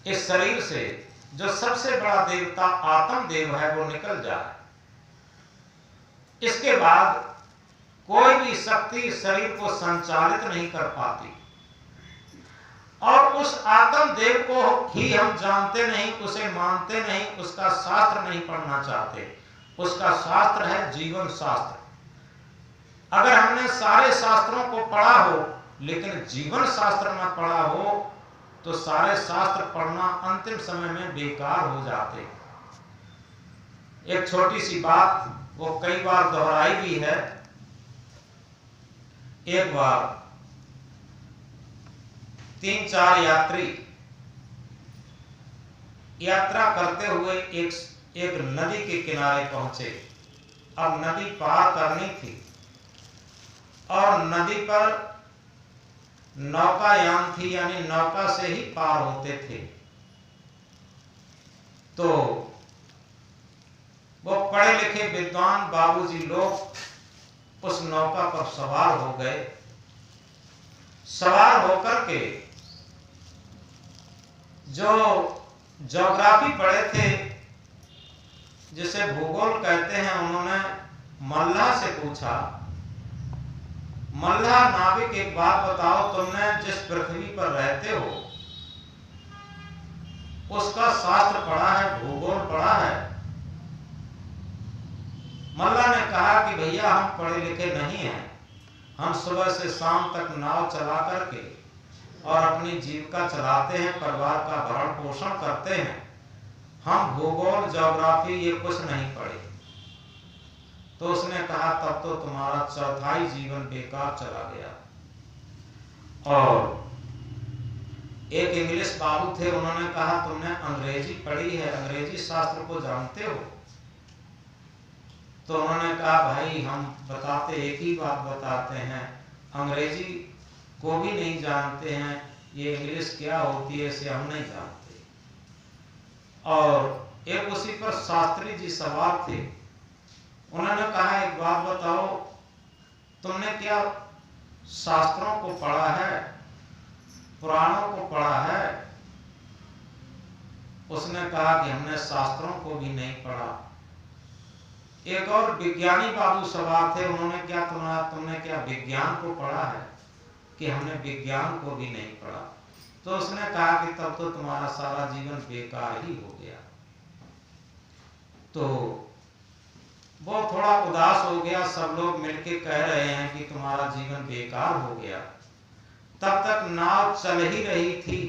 इस शरीर से जो सबसे बड़ा देवता आत्म देव है वो निकल जाए, इसके बाद कोई भी शक्ति शरीर को संचालित नहीं कर पाती। और उस आत्म देव को ही हम जानते नहीं, उसे मानते नहीं, उसका शास्त्र नहीं पढ़ना चाहते। उसका शास्त्र है जीवन शास्त्र। अगर हमने सारे शास्त्रों को पढ़ा हो लेकिन जीवन शास्त्र न पढ़ा हो तो सारे शास्त्र पढ़ना अंतिम समय में बेकार हो जाते। एक छोटी सी बात वो कई बार दोहराई भी है। एक बार 3-4 यात्री यात्रा करते हुए एक नदी के किनारे पहुंचे। अब नदी पार करनी थी और नदी पर नौकायान थी, यानी नौका से ही पार होते थे। तो वो पढ़े लिखे विद्वान बाबूजी लोग उस नौका पर सवार हो गए। सवार होकर के जो ज्योग्राफी पढ़े थे, जिसे भूगोल कहते हैं, उन्होंने मल्लाह से पूछा, मल्लाह नाविक एक बात बताओ, तुमने जिस पृथ्वी पर रहते हो उसका शास्त्र पढ़ा है, भूगोल पढ़ा है? मल्लाह ने कहा कि भैया हम पढ़े लिखे नहीं हैं, हम सुबह से शाम तक नाव चला करके और अपनी जीविका चलाते हैं, परिवार का भरण पोषण करते हैं, हम भूगोल ज्योग्राफी ये कुछ नहीं पढ़े। तो उसने कहा तब तो तुम्हारा चौथाई जीवन बेकार चला गया। और एक इंग्लिश बाबू थे, उन्होंने कहा तुमने अंग्रेजी पढ़ी है, अंग्रेजी शास्त्र को जानते हो? तो उन्होंने कहा भाई हम बताते एक ही बात बताते हैं, अंग्रेजी को भी नहीं जानते हैं, ये इंग्लिश क्या होती है इसे हम नहीं जानते। और एक उसी पर शास्त्री जी सवार थे, उन्होंने कहा एक बात बताओ, तुमने क्या शास्त्रों को पढ़ा है, पुराणों को पढ़ा है? उसने कहा कि हमने शास्त्रों को भी नहीं पढ़ा। एक और विज्ञानी बाबू सवार थे, उन्होंने क्या तुमने क्या विज्ञान को पढ़ा है? कि हमने विज्ञान को भी नहीं पढ़ा। तो उसने कहा कि तब तो तुम्हारा सारा जीवन बेकार ही हो गया। तो वो थोड़ा उदास हो गया, सब लोग मिलके कह रहे हैं कि तुम्हारा जीवन बेकार हो गया। तब तक नाव चल ही रही थी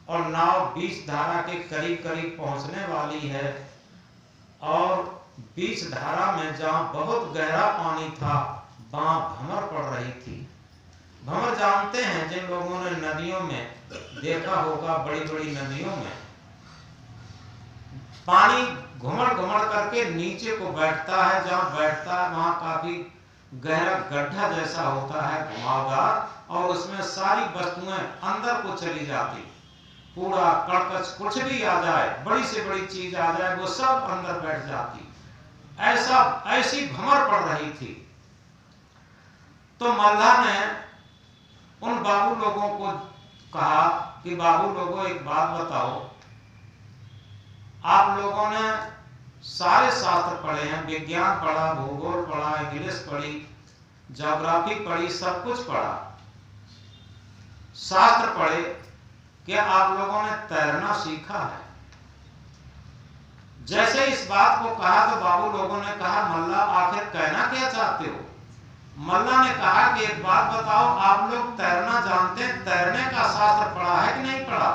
और नाव बीच धारा के करीब करीब पहुंचने वाली है, और बीच धारा में जहां बहुत गहरा पानी था वहां भंवर पड़ रही थी। भंवर जानते हैं जिन लोगों ने नदियों में देखा होगा, बड़ी बड़ी नदियों में पानी घुमड़ घुमड़ करके नीचे को बैठता है, जहां बैठता है वहां काफी गहरा गड्ढा जैसा होता है, घुमावदार, और उसमें सारी वस्तुएं अंदर को चली जाती, कूड़ा कड़कच कुछ भी आ जाए, बड़ी से बड़ी चीज आ जाए, वो सब अंदर बैठ जाती। ऐसी भंवर पड़ रही थी। तो मल्लाह ने उन बाबू लोगों को कहा कि बाबू लोगों एक बात बताओ, आप लोगों ने सारे शास्त्र पढ़े हैं, विज्ञान पढ़ा, भूगोल पढ़ा, इंग्लिश पढ़ी, ज्योग्राफी पढ़ी, सब कुछ पढ़ा, शास्त्र पढ़े, क्या आप लोगों ने तैरना सीखा है? जैसे इस बात को कहा तो बाबू लोगों ने कहा मल्लाह आखिर कहना क्या चाहते हो? मल्लाह ने कहा कि एक बात बताओ, आप लोग तैरना जानते हैं, तैरने का शास्त्र पढ़ा है कि नहीं पढ़ा?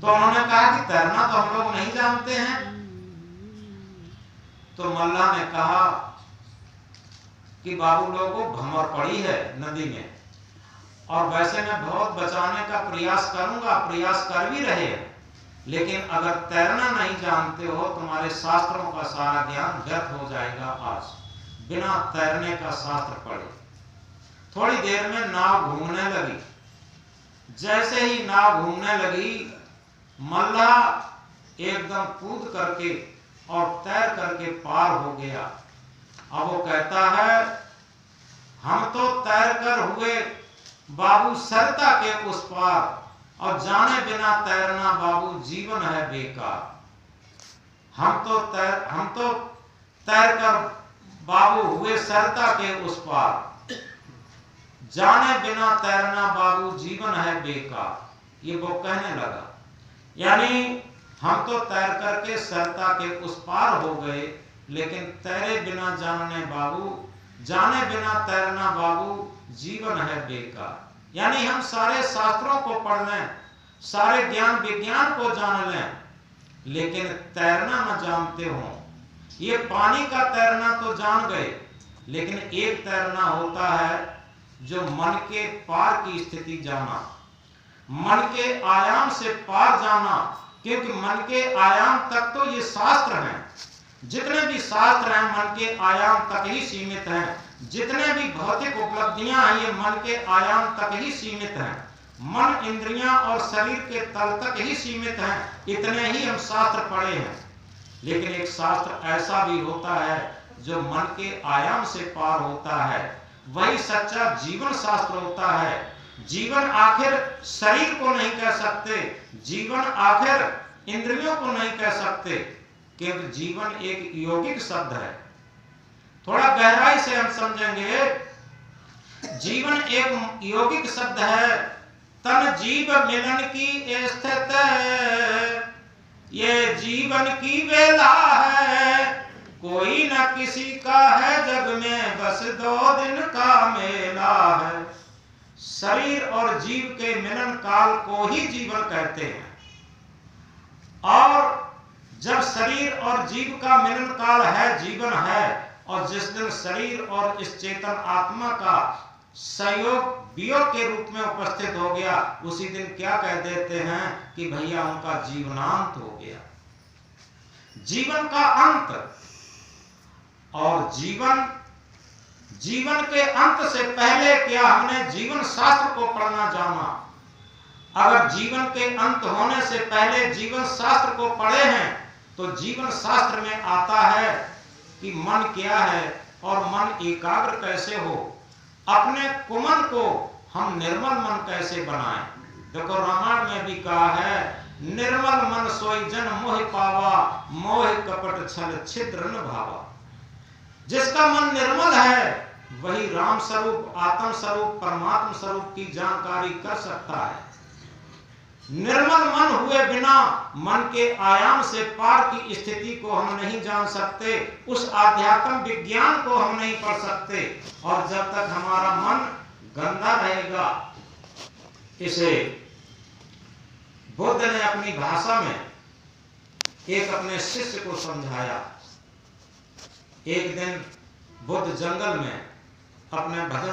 तो उन्होंने कहा कि तैरना तो हम लोग नहीं जानते हैं। तो मल्लाह ने कहा कि बाबू लोगों भंवर पड़ी है नदी में, और वैसे मैं बहुत बचाने का प्रयास करूंगा, प्रयास कर भी रहे हैं, लेकिन अगर तैरना नहीं जानते हो तुम्हारे शास्त्रों का सारा ज्ञान व्यर्थ हो जाएगा आज, बिना तैरने का शास्त्र पढ़े। थोड़ी देर में नाव घूमने लगी। जैसे ही नाव घूमने लगी, मल्लाह एकदम कूद करके और तैर करके पार हो गया। अब वो कहता है हम तो तैर कर हुए बाबू सरता के उस पार, और जाने बिना तैरना बाबू जीवन है बेकार। हम तो तैर कर बाबू हुए सरता के उस पार, जाने बिना तैरना बाबू जीवन है बेकार। ये वो कहने लगा, यानी हम तो तैर करके सरता के उस पार हो गए, लेकिन तैरे बिना जाने बिना तैरना बाबू जीवन है बेकार। यानी हम सारे शास्त्रों को पढ़ लें, सारे ज्ञान विज्ञान को जान लें, लेकिन तैरना न जानते हो। ये पानी का तैरना तो जान गए, लेकिन एक तैरना होता है जो मन के पार की स्थिति जाना, मन के आयाम से पार जाना। क्योंकि मन के आयाम तक तो ये शास्त्र हैं, जितने भी शास्त्र हैं मन के आयाम तक ही सीमित हैं। जितने भी भौतिक उपलब्धियां हैं ये मन के आयाम तक ही सीमित हैं। मन, इंद्रियां और शरीर के तल तक ही सीमित हैं। इतने ही हम शास्त्र पढ़े हैं। लेकिन एक शास्त्र ऐसा भी होता है जो मन के आयाम से पार होता है, वही सच्चा जीवन शास्त्र होता है। जीवन आखिर शरीर को नहीं कह सकते, जीवन आखिर इंद्रियों को नहीं कह सकते, क्योंकि जीवन एक यौगिक शब्द है। थोड़ा गहराई से हम समझेंगे, जीवन एक यौगिक शब्द है। तन जीव मिलन की स्थित, ये जीवन की वेला है। कोई न किसी का है जग में, बस 2 दिन का मेला है। शरीर और जीव के मिलन काल को ही जीवन कहते हैं। और जब शरीर और जीव का मिलन काल है, जीवन है। और जिस दिन शरीर और इस चेतन आत्मा का संयोग वियोग के रूप में उपस्थित हो गया, उसी दिन क्या कह देते हैं कि भैया उनका जीवनांत हो गया, जीवन का अंत। और जीवन के अंत से पहले क्या हमने जीवन शास्त्र को पढ़ना जाना? अगर जीवन के अंत होने से पहले जीवन शास्त्र को पढ़े हैं, तो जीवन शास्त्र में आता है कि मन क्या है और मन एकाग्र कैसे हो। अपने कुमन को हम निर्मल मन कैसे बनाएं। देखो रामायण में भी कहा है, निर्मल मन सोई जन मोह पावा, मोह कपट छल छिद्र न भावा। जिसका मन निर्मल है वही राम स्वरूप, आत्म स्वरूप, परमात्म स्वरूप की जानकारी कर सकता है। निर्मल मन हुए बिना मन के आयाम से पार की स्थिति को हम नहीं जान सकते, उस आध्यात्म विज्ञान को हम नहीं पढ़ सकते। और जब तक हमारा मन गंदा रहेगा, इसे बुद्ध ने अपनी भाषा में एक अपने शिष्य को समझाया। एक दिन बुद्ध जंगल में अपने भजन